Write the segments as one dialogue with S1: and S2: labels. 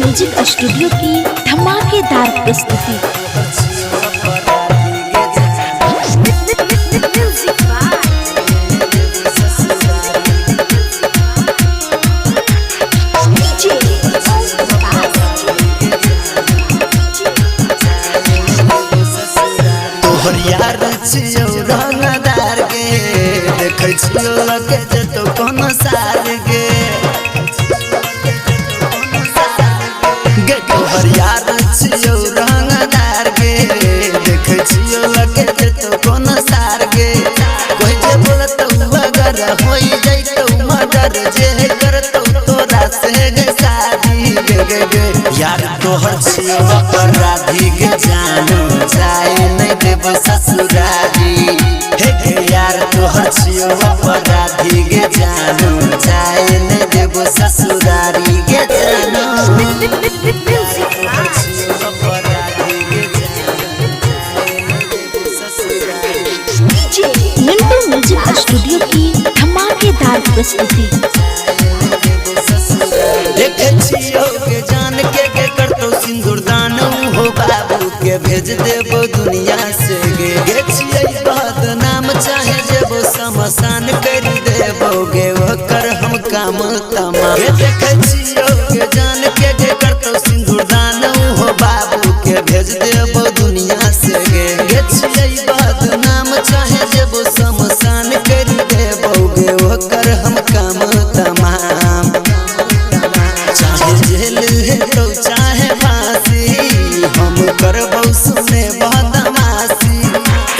S1: Music studio की धमाकेदार प्रस्तुति।
S2: तोहर यार छियौ रंगदार गे, देखै छियौ लगे जे तो कोनो सार गे गे तोहर यार छियौ रंगदार गे, देखै छियौ लगे जे तो कोनो सार गे। कोई जे बोलतौ अगर होई जइतौ मर्डर, जे करतौ तोरा से गे शादी गे गे गे। यार तोहर छियौ अपराधी गे, जानू जाए नहीं देव ससुरारी हे गे। यार तोहर छियौ अपराधी गे, जानू जाए नहीं देव ससुरारी गे जानू।
S1: मिंटू म्यूजिक स्टूडियो की धमाकेदार प्रस्तुति।
S2: देखे छियौ के जान के करतौ सिंदूर दान हो, बाबू के भेज देबो दुनिया से गे गे। छियै बदनाम चाहे जेबो समसान कर देबो गे, ओकर हम काम तमाम। देखे छियौ के जान के करतौ सिंदूर दान हो, बाबू के भेज देबो दुनिया से गे गे। छियै बदनाम चाहे जेबो समसान कर देबो गे, ओकर हम काम तमाम। चाहे जेल हेतौ चाहे फांसी, हम करबौ सुने बदमाशी।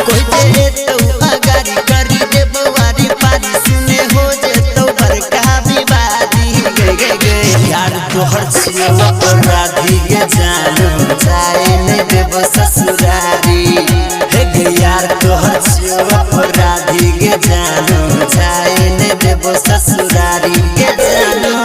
S2: कोई जे हेतौ अगारी करी देबौ वारी पारी, सुने हो जेतौ बड़का विवादी गे गे गे। यार तोहर छियौ अपराधी गे, जानू जाए नहीं देबौ ससुरारी हे गे। यार तोहर छियौ अपराधी गे, जानू जाए नहीं देबौ ससुरारी गे जानू।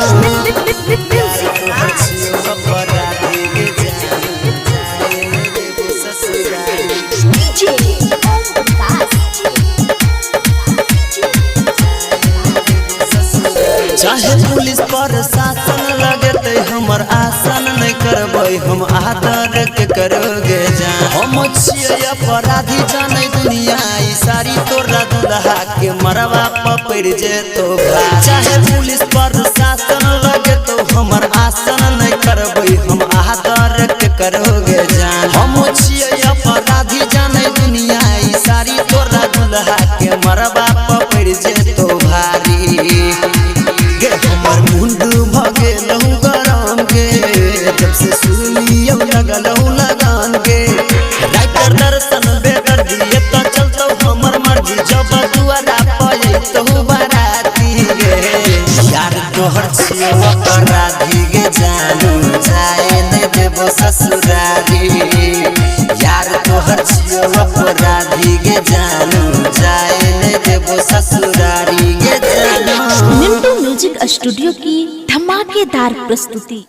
S2: चाहे पुलिस प्रशासन लगते हमर आसन नहीं करबै, हम आदर के करोगे जान। हम छियै अपराधी जाने दुनिया ई सारी, तोरा दुल्हा के मरवा पड़ जेतो भाई। चाहे पुलिस प्रशासन लगतो हमर आसन नहीं करबै, हम आदर के करोगे जान। हम छियै अपराधी जाने दुनिया ई सारी, तोरा दुल्हा के मरवा पड़ जेतो भारी गे। हमर मुंडू भगे लहू गरम गे, जब से सुनियौ लगलहू लगान गे। राइटर दर्शन बेगर दिए तो चलतौ हमर मर्जी, जब दुआरा पयतौ बाराती गे। यार तोहर छियौ अपराधी गे, जानू जाए नहीं देबो ससुरारी। यार तोहर छियौ अपराधी गे, जानू जाए नहीं देबो ससुरारी गे जानू।
S1: मिंटू म्यूजिक स्टूडियो की धमाकेदार प्रस्तुति।